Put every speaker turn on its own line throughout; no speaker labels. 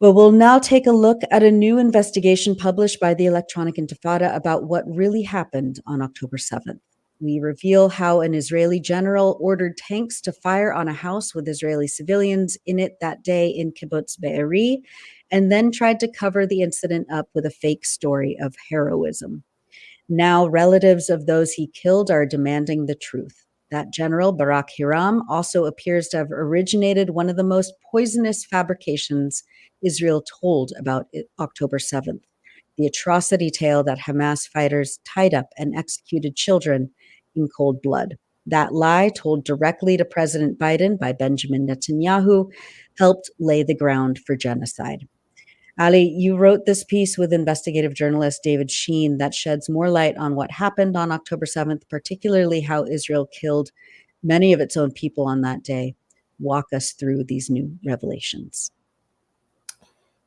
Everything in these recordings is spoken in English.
Well, we'll now take a look at a new investigation published by the Electronic Intifada about what really happened on October 7th. We reveal how an Israeli general ordered tanks to fire on a house with Israeli civilians in it that day in kibbutz Be'eri, and then tried to cover the incident up with a fake story of heroism. Now, relatives of those he killed are demanding the truth. That general, Barak Hiram, also appears to have originated one of the most poisonous fabrications Israel told about October 7th, the atrocity tale that Hamas fighters tied up and executed children in cold blood. That lie, told directly to President Biden by Benjamin Netanyahu, helped lay the ground for genocide. Ali, you wrote this piece with investigative journalist David Sheen that sheds more light on what happened on October 7th, particularly how Israel killed many of its own people on that day. Walk us through these new revelations.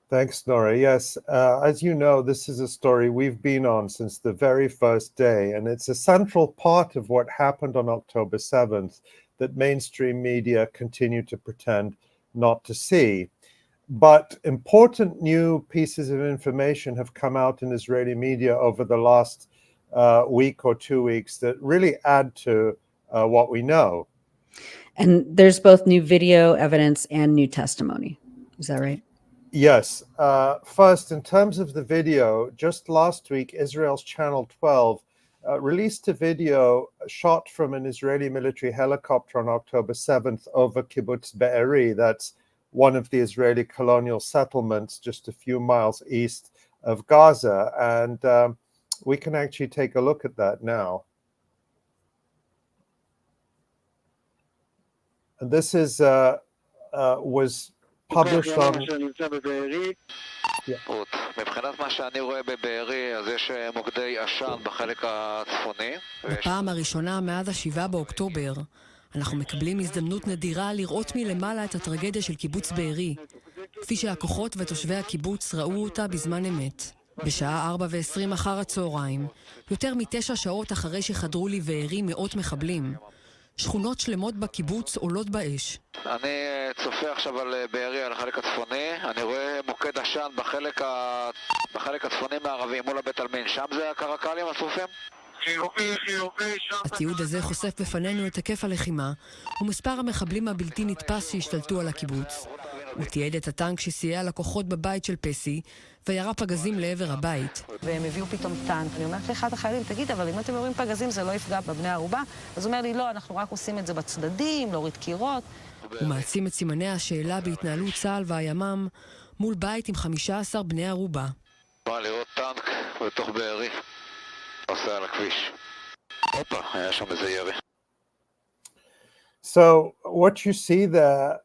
Thanks, Nora. Yes, as you know, this is a story we've been on since the very first day, and it's a central part of what happened on October 7th that mainstream media continue to pretend not to see. But important new pieces of information have come out in Israeli media over the last week or 2 weeks that really add to what we know.
And there's both new video evidence and new testimony. Is that right?
Yes. First, in terms of the video, just last week, Israel's Channel 12 released a video shot from an Israeli military helicopter on October 7th over kibbutz Be'eri. That's one of the Israeli colonial settlements just a few miles east of Gaza. And we can actually take a look at that now. And this is was published on...
בפעם הראשונה מאז ה7 באוקטובר, אנחנו מקבלים הזדמנות נדירה לראות מלמעלה את הטרגדיה של קיבוץ בארי, כפי שהכוחות ותושבי הקיבוץ ראו אותה בזמן אמת. בשעה 4:20 אחר הצהריים, יותר מ9 שעות אחרי שחדרו לבארי מאות מחבלים, שכונות שלמות בקיבוץ עולות באש.
אני צופה עכשיו על בארי, על החלק הצפוני. אני רואה מוקד עשן בחלק הצפוני מערבי מול הבית עלמין. שם זה הקרקלים השרופים?
התיעוד הזה חושף בפנינו את היקף הלחימה ומספר המחבלים הבלתי נתפס שהשתלטו על הקיבוץ. הוא תיעד את הטנק שסייע לכוחות בבית של פסי וירה פגזים לעבר הבית.
והם הביאו פתאום טנק. אני אומרת לאחד החיילים, תגיד, אבל אם אתם אומרים פגזים זה לא יפגע בבני ערובה? אז הוא אומר לי, לא, אנחנו רק עושים את זה בצדדים, להוריד קירות.
הוא מעצים את סימני השאלה בהתנהלות צה"ל והימ"מ מול בית עם 15 בני ערובה.
בא לראות טנק בתוך בארי. עושה על הכביש. הופה, היה שם איזה ירי.
So what you see there,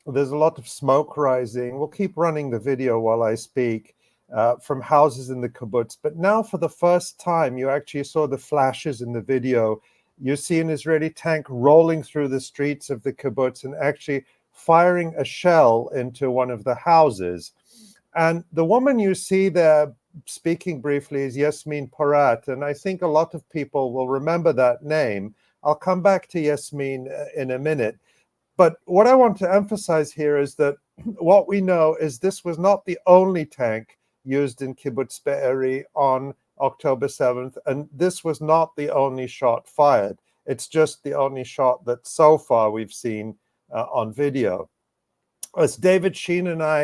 there's a lot of smoke rising. We'll keep running the video while I speak from houses in the kibbutz. But now for the first time, you actually saw the flashes in the video. You see an Israeli tank rolling through the streets of the kibbutz and actually firing a shell into one of the houses. And the woman you see there speaking briefly is Yasmin Porat. And I think a lot of people will remember that name. I'll come back to Yasmin in a minute. But what I want to emphasize here is that what we know is this was not the only tank used in kibbutz Be'eri on October 7th, and this was not the only shot fired. It's just the only shot that so far we've seen on video. As David Sheen and I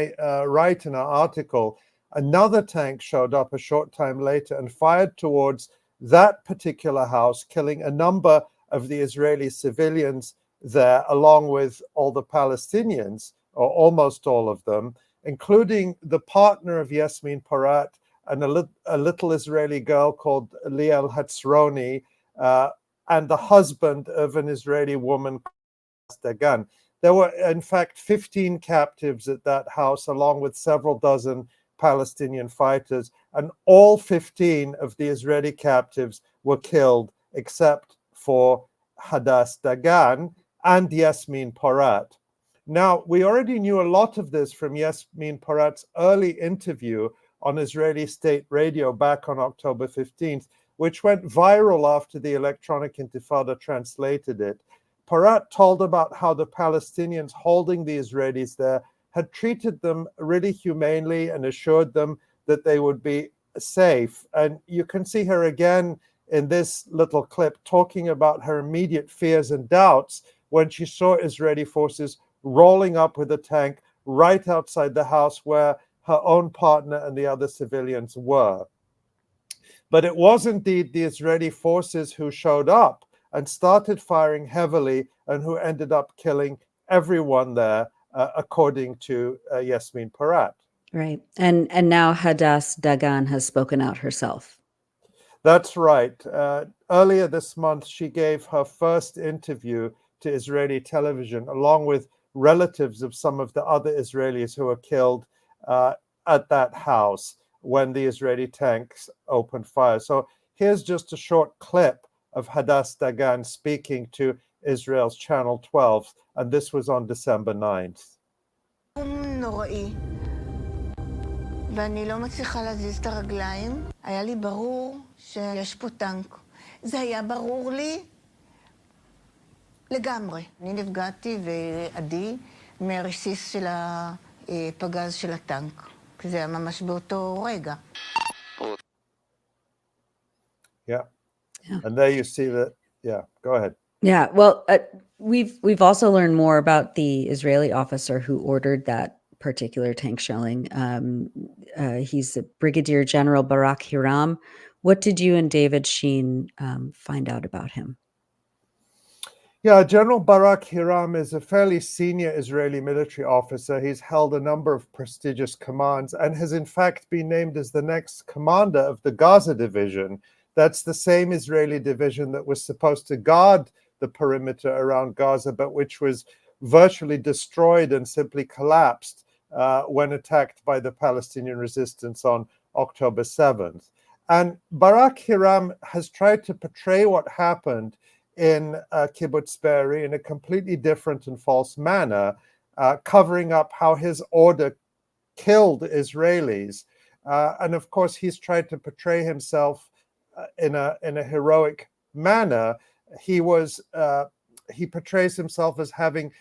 write in our article, another tank showed up a short time later and fired towards that particular house, killing a number of the Israeli civilians there, along with all the Palestinians, or almost all of them, including the partner of Yasmin Porat and a little Israeli girl called Liel Hatzroni, and the husband of an Israeli woman called Dagan. There were, in fact, 15 captives at that house, along with several dozen Palestinian fighters, and all 15 of the Israeli captives were killed, except for Hadas Dagan and Yasmin Porat. Now, we already knew a lot of this from Yasmin Porat's early interview on Israeli state radio back on October 15th, which went viral after the Electronic Intifada translated it. Porat told about how the Palestinians holding the Israelis there had treated them really humanely and assured them that they would be safe. And you can see her again in this little clip talking about her immediate fears and doubts when she saw Israeli forces rolling up with a tank right outside the house where her own partner and the other civilians were. But it was indeed the Israeli forces who showed up and started firing heavily and who ended up killing everyone there, according to Yasmin Porat.
Right. And now Hadass Dagan has spoken out herself.
That's right. Earlier this month, she gave her first interview to Israeli television, along with relatives of some of the other Israelis who were killed at that house when the Israeli tanks opened fire. So here's just a short clip of Hadass Dagan speaking to Israel's Channel 12, and this was on December 9th.
נוראי, ואני לא מצליחה להזיז את הרגליים. היה לי ברור שיש פה טנק. זה היה ברור לי לגמרי. אני נפגעתי ועדי מהרסיס של הפגז של הטנק. כי זה היה ממש באותו רגע.
Yeah. And there you see that. Yeah, go ahead.
Yeah, well, we've also learned more about the Israeli officer who ordered that particular tank shelling. He's Brigadier General Barak Hiram. What did you and David Sheen find out about him?
Yeah, General Barak Hiram is a fairly senior Israeli military officer. He's held a number of prestigious commands and has in fact been named as the next commander of the Gaza division. That's the same Israeli division that was supposed to guard the perimeter around Gaza, but which was virtually destroyed and simply collapsed when attacked by the Palestinian resistance on October 7th. And Barak Hiram has tried to portray what happened in Kibbutz Be'eri in a completely different and false manner, covering up how his order killed Israelis. And of course, he's tried to portray himself in a heroic manner. He portrays himself as having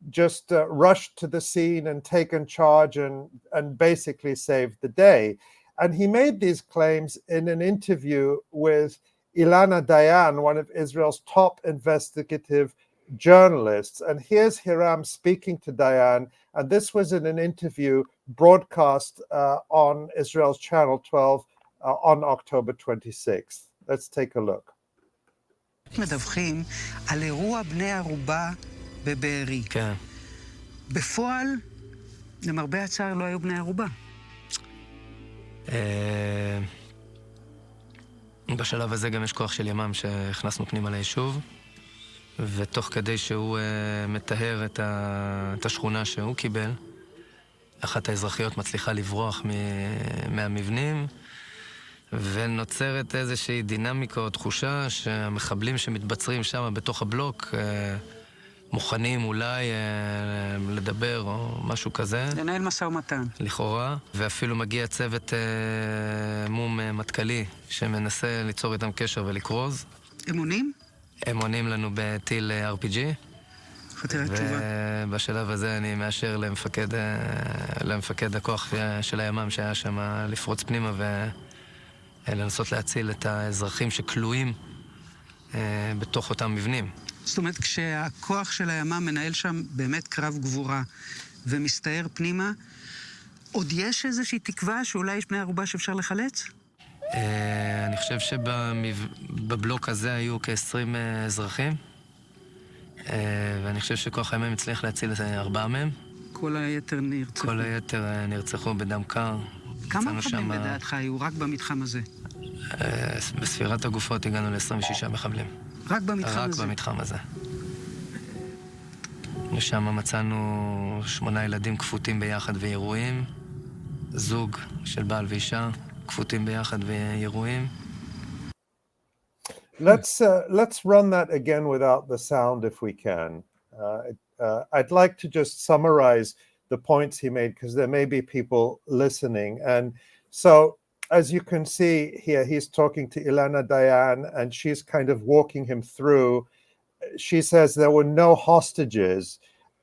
just rushed to the scene and taken charge and basically saved the day. And he made these claims in an interview with Ilana Dayan, one of Israel's top investigative journalists. And here's Hiram speaking to Dayan, and this was in an interview broadcast on Israel's Channel 12 on October 26th. Let's take a look.
מדווחים על אירוע בני ערובה בבארי.
כן.
בפועל, למרבה הצער, לא היו בני ערובה.
בשלב הזה גם יש כוח של ימ"מ שהכנסנו פנימה ליישוב, ותוך כדי שהוא מטהר את השכונה שהוא קיבל, אחת האזרחיות מצליחה לברוח מהמבנים, ונוצרת איזושהי דינמיקה או תחושה שהמחבלים שמתבצרים שם בתוך הבלוק מוכנים אולי לדבר או משהו כזה.
לנהל משא ומתן.
לכאורה, ואפילו מגיע צוות מום מטכ"לי שמנסה ליצור איתם קשר ולקרוז.
הם עונים?
הם עונים לנו בטיל RPG.
חתירה תשובה.
ובשלב הזה אני מאשר למפקד הכוח של הימ"מ שהיה שם לפרוץ פנימה ולנסות להציל את האזרחים שכלואים בתוך אותם מבנים.
זאת אומרת, כשהכוח של הימ"מ מנהל שם באמת קרב גבורה ומסתער פנימה, עוד יש איזושהי תקווה שאולי יש בני ערובה שאפשר לחלץ?
אני חושב שבבלוק הזה היו כ-20 אזרחים, ואני חושב שכוח הימ"מ הצליח להציל 4 מהם.
כל היתר נרצחו.
כל היתר נרצחו בדם קר.
כמה מחבלים בדעתך היו רק במתחם הזה?
בספירת הגופות הגענו ל-26 מחבלים.
רק במתחם הזה?
רק במתחם הזה. ושם מצאנו 8 ילדים כפותים ביחד וירועים, זוג של בעל ואישה, כפותים ביחד וירועים.
Let's run that again without the sound if we can. I'd like to just summarize the points he made because there may be people listening. And so, as you can see here, he's talking to Ilana Dayan and she's kind of walking him through. She says there were no hostages.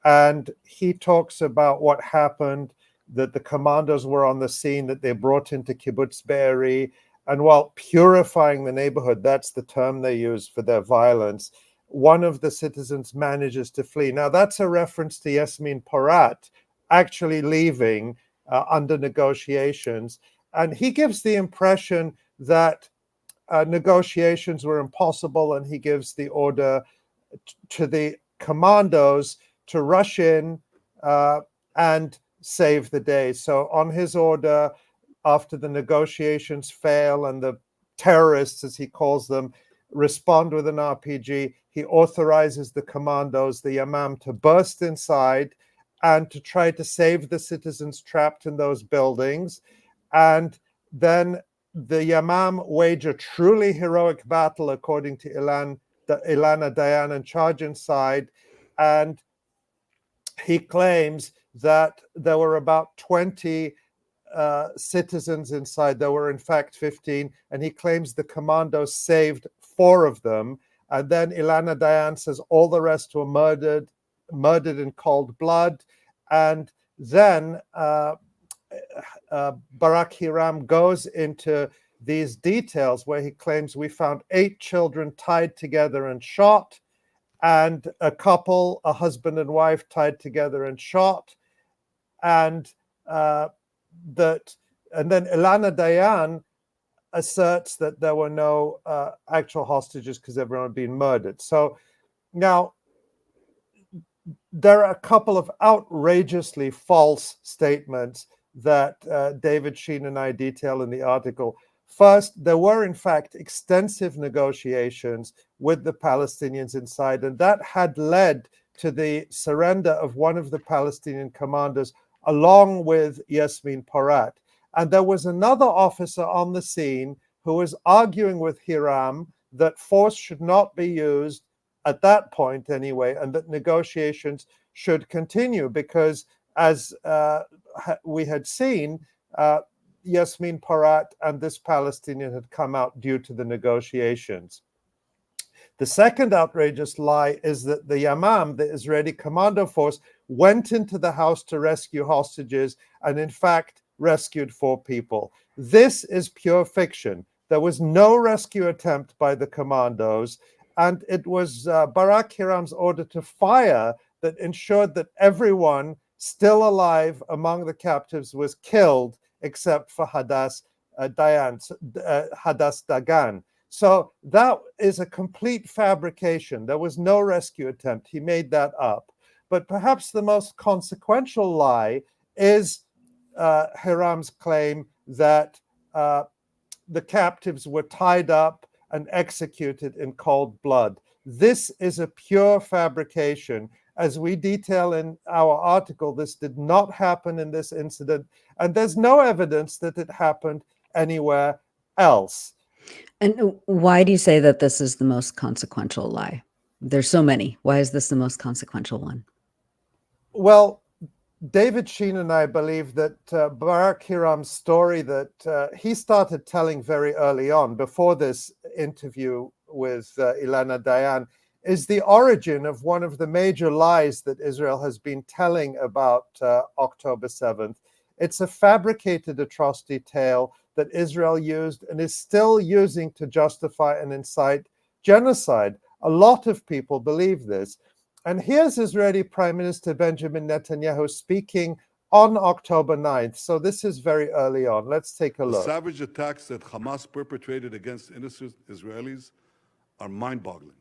And he talks about what happened, that the commandos were on the scene, that they brought into kibbutz Be'eri, and while purifying the neighborhood, that's the term they use for their violence, one of the citizens manages to flee. Now, that's a reference to Yasmin Porat actually leaving under negotiations. And he gives the impression that negotiations were impossible, and he gives the order to the commandos to rush in and save the day. So on his order, after the negotiations fail and the terrorists, as he calls them, respond with an RPG, he authorizes the commandos, the Yamam, to burst inside and to try to save the citizens trapped in those buildings. And then the Yamam wage a truly heroic battle, according to Ilana Dayan, and charge inside. And he claims that there were about 20 citizens inside. There were, in fact, 15. And he claims the commandos saved 4 of them. And then Ilana Dayan says all the rest were murdered in cold blood. And then Barak Hiram goes into these details where he claims we found 8 children tied together and shot, and a couple, a husband and wife, tied together and shot, and then Ilana Dayan asserts that there were no actual hostages because everyone had been murdered. So now there are a couple of outrageously false statements that David Sheen and I detail in the article. First, there were, in fact, extensive negotiations with the Palestinians inside, and that had led to the surrender of one of the Palestinian commanders, along with Yasmin Porat. And there was another officer on the scene who was arguing with Hiram that force should not be used at that point anyway, and that negotiations should continue because, as we had seen, Yasmin Porat and this Palestinian had come out due to the negotiations. The second outrageous lie is that the Yamam, the Israeli commando force, went into the house to rescue hostages and, in fact, rescued 4 people. This is pure fiction. There was no rescue attempt by the commandos, and it was Barak Hiram's order to fire that ensured that everyone still alive among the captives was killed, except for Hadas Dagan. So that is a complete fabrication. There was no rescue attempt. He made that up. But perhaps the most consequential lie is Hiram's claim that the captives were tied up and executed in cold blood. This is a pure fabrication. As we detail in our article, this did not happen in this incident, and there's no evidence that it happened anywhere else.
And why do you say that this is the most consequential lie? There's so many. Why is this the most consequential one?
Well, David Sheen and I believe that Barak Hiram's story that he started telling very early on, before this interview with Ilana Dayan, is the origin of one of the major lies that Israel has been telling about October 7th. It's a fabricated atrocity tale that Israel used and is still using to justify and incite genocide. A lot of people believe this. And here's Israeli Prime Minister Benjamin Netanyahu speaking on October 9th. So this is very early on. Let's take a look.
The savage attacks that Hamas perpetrated against innocent Israelis are mind-boggling.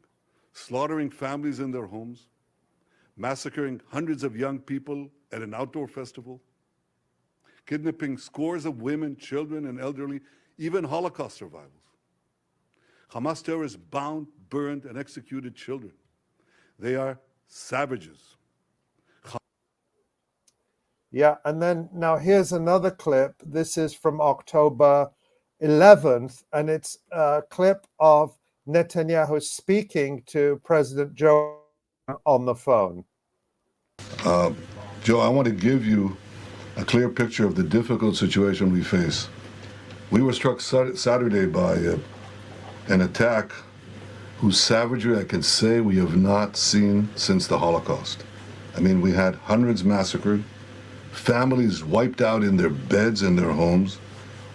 Slaughtering families in their homes, massacring hundreds of young people at an outdoor festival, kidnapping scores of women, children, and elderly, even Holocaust survivors. Hamas terrorists bound, burned, and executed children. They are savages.
Yeah, and then now here's another clip. This is from October 11th, and it's a clip of Netanyahu speaking to President Joe on the phone.
Joe, I want to give you a clear picture of the difficult situation we face. We were struck Saturday by an attack whose savagery I can say we have not seen since the Holocaust. I mean, we had hundreds massacred, families wiped out in their beds in their homes,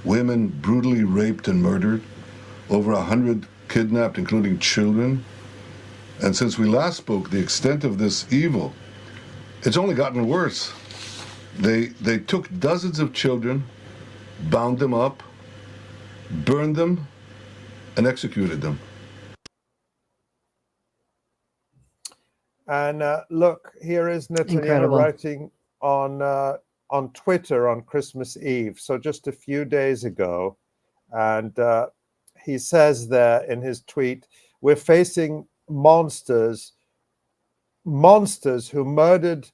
women brutally raped and murdered, over 100 kidnapped, including children. And since we last spoke, the extent of this evil, it's only gotten worse. They took dozens of children, bound them up, burned them, and executed them.
And look, here is Netanyahu
Incredible.
writing on Twitter on Christmas Eve, so just a few days ago. And he says there in his tweet, we're facing monsters who murdered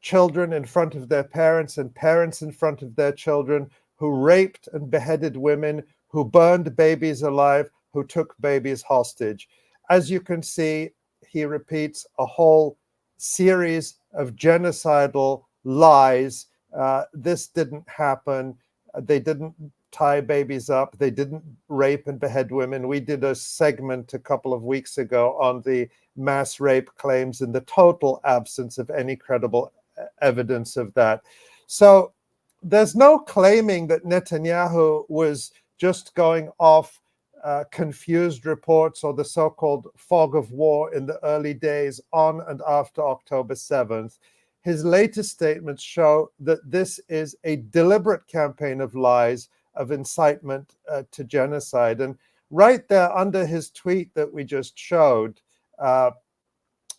children in front of their parents and parents in front of their children, who raped and beheaded women, who burned babies alive, who took babies hostage. As you can see, he repeats a whole series of genocidal lies. This didn't happen. They didn't tie babies up. They didn't rape and behead women. We did a segment a couple of weeks ago on the mass rape claims and the total absence of any credible evidence of that. So there's no claiming that Netanyahu was just going off confused reports or the so-called fog of war in the early days on and after October 7th. His latest statements show that this is a deliberate campaign of lies, of incitement to genocide. And right there under his tweet that we just showed,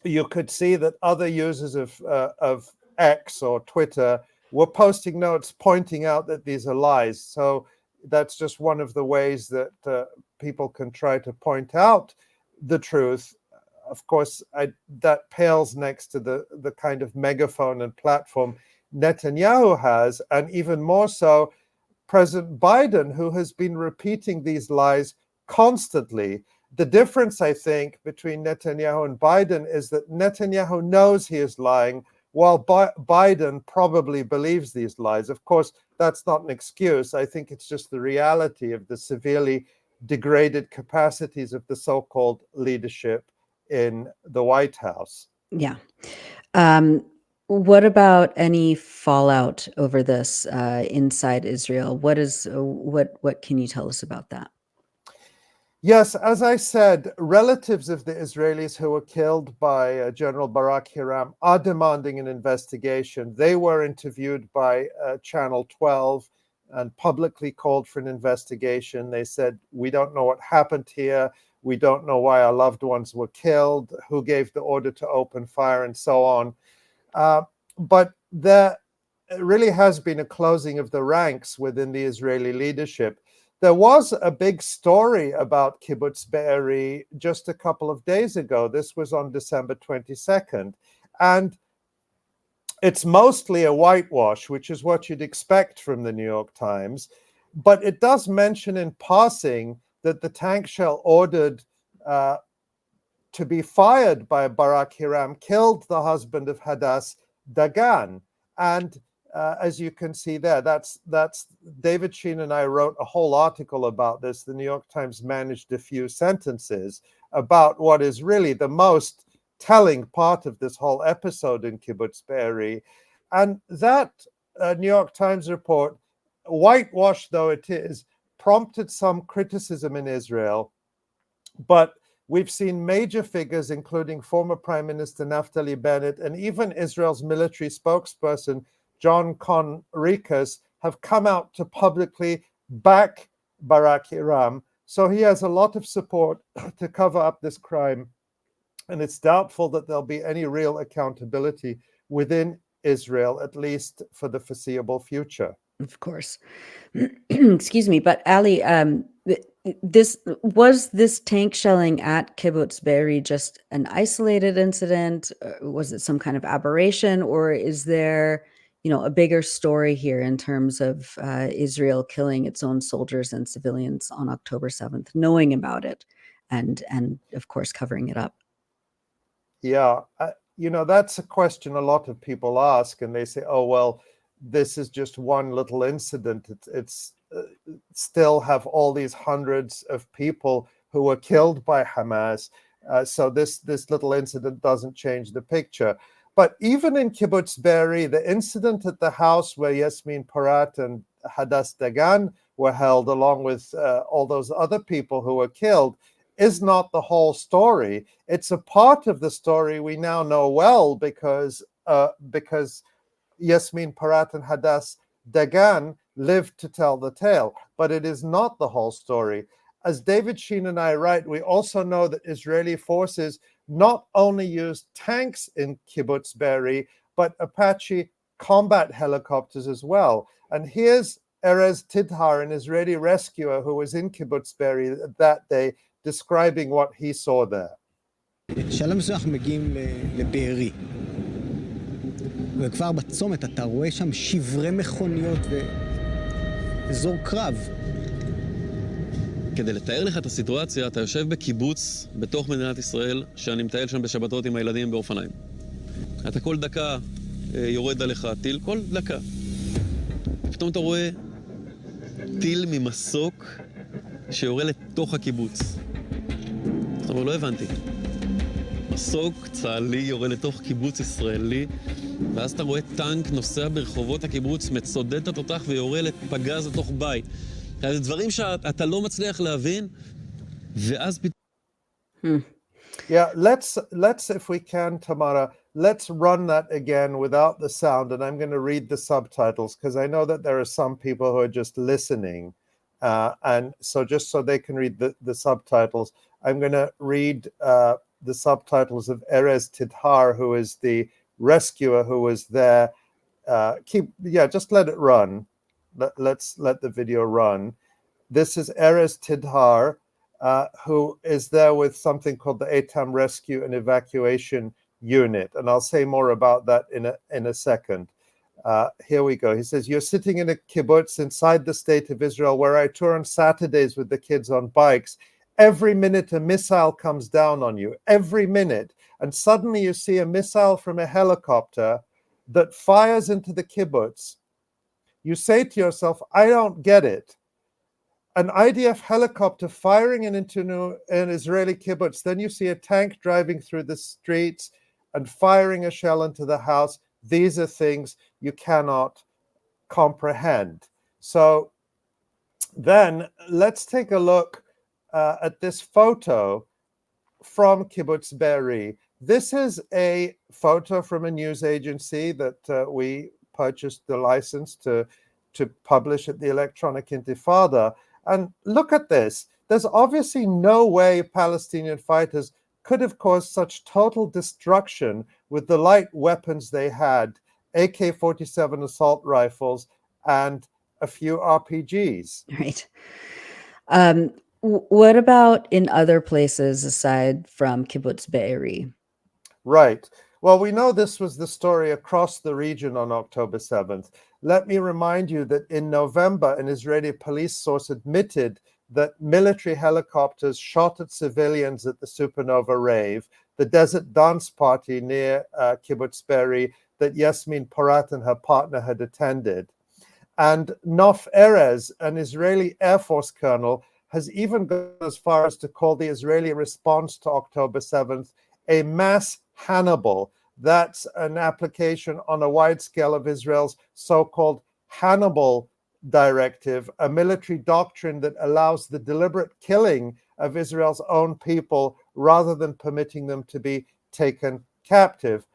you could see that other users of X or Twitter were posting notes pointing out that these are lies. So that's just one of the ways that people can try to point out the truth. Of course, that pales next to the kind of megaphone and platform Netanyahu has, and even more so, President Biden, who has been repeating these lies constantly. The difference, I think, between Netanyahu and Biden is that Netanyahu knows he is lying, while Biden probably believes these lies. Of course, that's not an excuse. I think it's just the reality of the severely degraded capacities of the so-called leadership in the White House.
Yeah. What about any fallout over this inside Israel? What can you tell us about that?
Yes, as I said, relatives of the Israelis who were killed by General Barak Hiram are demanding an investigation. They were interviewed by Channel 12 and publicly called for an investigation. They said, we don't know what happened here. We don't know why our loved ones were killed, who gave the order to open fire, and so on. But there really has been a closing of the ranks within the Israeli leadership. There was a big story about Kibbutz Be'eri just a couple of days ago. This was on December 22nd. And it's mostly a whitewash, which is what you'd expect from the New York Times. But it does mention in passing that the tank shell ordered to be fired by Barak Hiram killed the husband of Hadass Dagan. And as you can see there, that's David Sheen and I wrote a whole article about this. The New York Times managed a few sentences about what is really the most telling part of this whole episode in Kibbutz Be'eri. And that New York Times report, whitewash though it is, prompted some criticism in Israel. But we've seen major figures, including former Prime Minister Naftali Bennett and even Israel's military spokesperson, John Conricus, have come out to publicly back Barak Hiram. So he has a lot of support to cover up this crime. And it's doubtful that there'll be any real accountability within Israel, at least for the foreseeable future.
Of course. Excuse me. But Ali, this tank shelling at Kibbutz Be'eri just an isolated incident? Was it some kind of aberration, or is there, a bigger story here in terms of Israel killing its own soldiers and civilians on October 7th, knowing about it, and of course covering it up?
Yeah, that's a question a lot of people ask, and they say, "Oh well, this is just one little incident. It's still have all these hundreds of people who were killed by Hamas. So this little incident doesn't change the picture." But even in Kibbutz Be'eri, the incident at the house where Yasmin Porat and Hadass Dagan were held, along with all those other people who were killed, is not the whole story. It's a part of the story we now know well because Yasmin Porat and Hadass Dagan lived to tell the tale, but it is not the whole story. As David Sheen and I write, we also know that Israeli forces not only used tanks in Kibbutz Be'eri, but Apache combat helicopters as well. And here's 𝐓𝐻𝐿 Tidhar, an Israeli rescuer who was in Kibbutz Be'eri that day, describing what he saw there.
שלב מסוים אנחנו מגיעים לבארי, וכבר בצומת אתה רואה שם שברי מכוניות ואזור קרב.
כדי לתאר לך את הסיטואציה, אתה יושב בקיבוץ בתוך מדינת ישראל, שאני מטייל שם בשבתות עם הילדים באופניים. אתה כל דקה יורד עליך טיל, כל דקה. פתאום אתה רואה טיל ממסוק שיורה לתוך הקיבוץ. זאת אומרת, לא הבנתי. מסוק צה"לי יורה לתוך קיבוץ ישראלי, ואז אתה רואה טנק נוסע ברחובות הקיבוץ, מצודד את התותח ויורה לפגז לתוך בית. זה דברים שאתה לא מצליח להבין, ואז
Yeah, let's, if we can, Tamara, let's run that again without the sound, and I'm going to read the subtitles, because I know that there are some people who are just listening, and so just so they can read the subtitles, I'm going to read the subtitles of 𝐓𝐻𝐿 Tidhar, who is the rescuer who was there. Just let it run. Let's let the video run. This is 𝐓𝐻𝐿 Tidhar, who is there with something called the ATAM Rescue and Evacuation Unit. And I'll say more about that in a second. Here we go. He says, you're sitting in a kibbutz inside the state of Israel where I tour on Saturdays with the kids on bikes. Every minute a missile comes down on you, every minute. And suddenly you see a missile from a helicopter that fires into the kibbutz. You say to yourself, I don't get it. An IDF helicopter firing into an Israeli kibbutz. Then you see a tank driving through the streets and firing a shell into the house. These are things you cannot comprehend. So then let's take a look at this photo from Kibbutz Be'eri. This is a photo from a news agency that we purchased the license to publish at the Electronic Intifada. And look at this. There's obviously no way Palestinian fighters could have caused such total destruction with the light weapons they had, AK-47 assault rifles and a few RPGs.
Right. What about in other places aside from Kibbutz Be'eri?
Right. Well, we know this was the story across the region on October 7th. Let me remind you that in November, an Israeli police source admitted that military helicopters shot at civilians at the Supernova rave, the desert dance party near Kibbutz Be'eri that Yasmin Porat and her partner had attended. And Nof Erez, an Israeli Air Force colonel, has even gone as far as to call the Israeli response to October 7th a mass Hannibal. That's an application on a wide scale of Israel's so-called Hannibal directive, a military doctrine that allows the deliberate killing of Israel's own people rather than permitting them to be taken captive.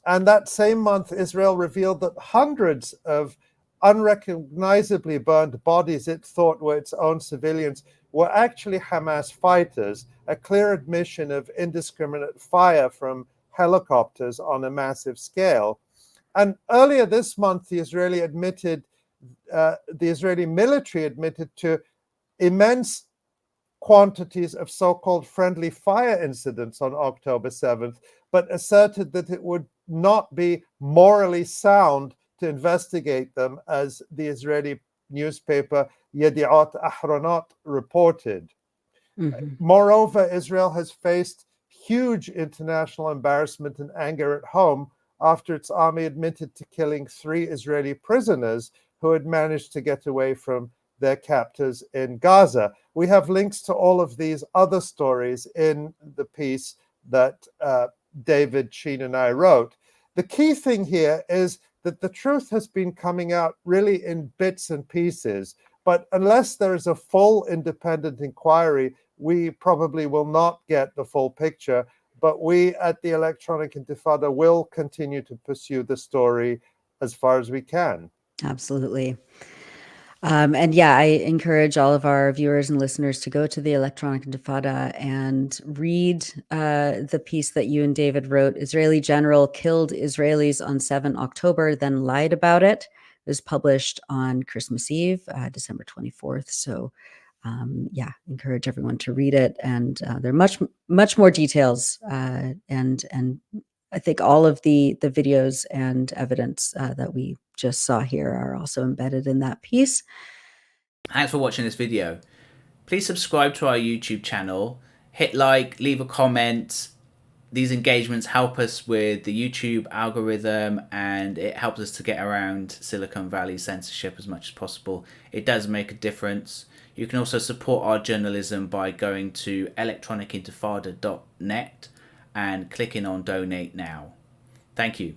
And that same month, Israel revealed that hundreds of unrecognizably burned bodies it thought were its own civilians were actually Hamas fighters, a clear admission of indiscriminate fire from helicopters on a massive scale. And earlier this month, the Israeli military admitted to immense quantities of so-called friendly fire incidents on October 7th, but asserted that it would not be morally sound to investigate them, as the Israeli newspaper Yedi'ot Ahronot reported. Mm-hmm. Moreover, Israel has faced huge international embarrassment and anger at home after its army admitted to killing 3 Israeli prisoners who had managed to get away from their captors in Gaza. We have links to all of these other stories in the piece that David Sheen and I wrote. the key thing here is that the truth has been coming out really in bits and pieces. But unless there is a full independent inquiry, we probably will not get the full picture. But we at the Electronic Intifada will continue to pursue the story as far as we can.
Absolutely. And yeah, I encourage all of our viewers and listeners to go to the Electronic Intifada and read the piece that you and David wrote. Israeli general killed Israelis on 7 October, then lied about it. It was published on Christmas Eve, December 24th. So yeah, encourage everyone to read it. And there are much more details. And I think all of the videos and evidence that we just saw here are also embedded in that piece.
Thanks for watching this video. Please subscribe to our YouTube channel, hit like, leave a comment. These engagements help us with the YouTube algorithm and it helps us to get around Silicon Valley censorship as much as possible. It does make a difference. You can also support our journalism by going to electronicintifada.net and clicking on donate now. Thank you.